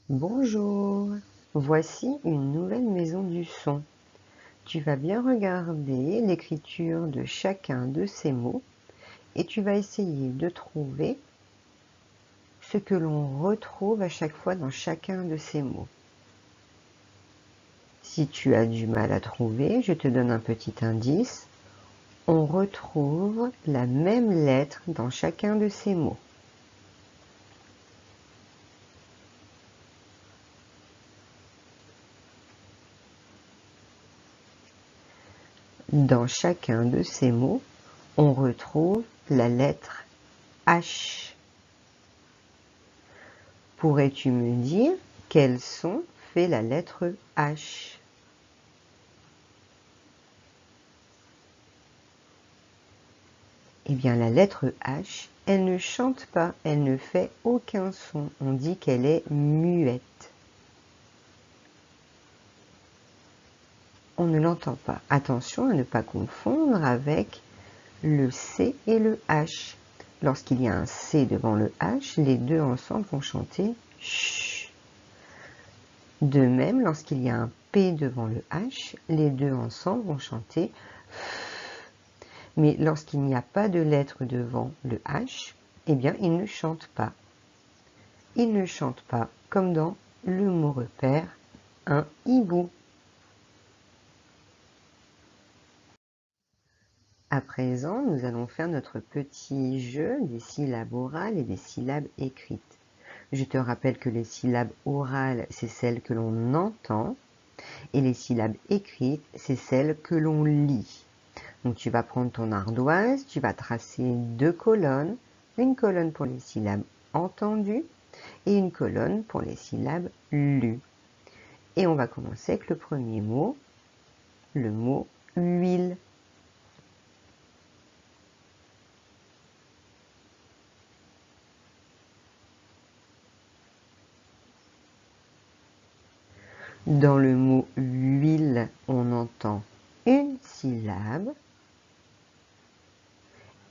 Bonjour, voici une nouvelle maison du son. Tu vas bien regarder l'écriture de chacun de ces mots et tu vas essayer de trouver ce que l'on retrouve à chaque fois dans chacun de ces mots. Si tu as du mal à trouver, je te donne un petit indice. On retrouve la même lettre dans chacun de ces mots. Dans chacun de ces mots, on retrouve la lettre H. Pourrais-tu me dire quel son fait la lettre H? Eh bien, la lettre H, elle ne chante pas, elle ne fait aucun son. On dit qu'elle est muette. On ne l'entend pas. Attention à ne pas confondre avec le C et le H. Lorsqu'il y a un C devant le H, les deux ensemble vont chanter ch. De même, lorsqu'il y a un P devant le H, les deux ensemble vont chanter f. Mais lorsqu'il n'y a pas de lettre devant le H, eh bien, il ne chante pas. Il ne chante pas comme dans le mot repère, un hibou. À présent, nous allons faire notre petit jeu des syllabes orales et des syllabes écrites. Je te rappelle que les syllabes orales, c'est celles que l'on entend, et les syllabes écrites, c'est celles que l'on lit. Donc tu vas prendre ton ardoise, tu vas tracer deux colonnes, une colonne pour les syllabes entendues et une colonne pour les syllabes lues. Et on va commencer avec le premier mot, le mot huile. Dans le mot huile, on entend une syllabe.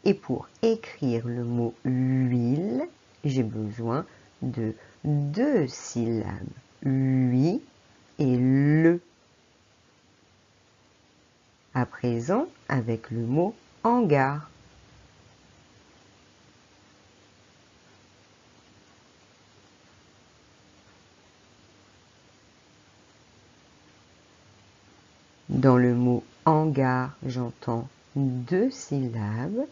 Et pour écrire le mot huile, j'ai besoin de deux syllabes, hui et le. À présent, avec le mot hangar. Dans le mot hangar, j'entends deux syllabes.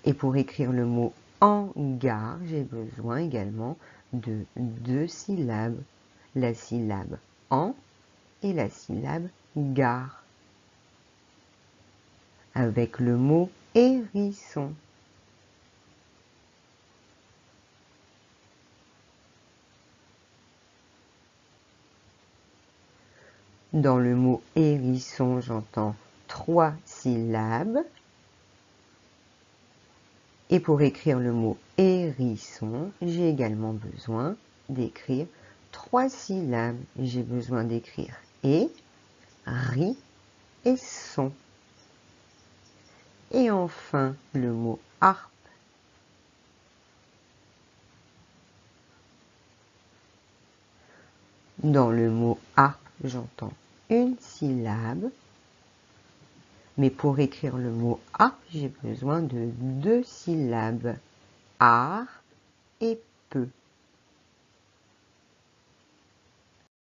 Et pour écrire le mot hangar, j'ai besoin également de deux syllabes, la syllabe en et la syllabe gar. Avec le mot hérisson. Dans le mot hérisson, j'entends trois syllabes. Et pour écrire le mot hérisson, j'ai également besoin d'écrire trois syllabes. J'ai besoin d'écrire et, ri et son. Et enfin, le mot harpe. Dans le mot harpe, j'entends une syllabe. Mais pour écrire le mot harpe, j'ai besoin de deux syllabes. Ar et peu.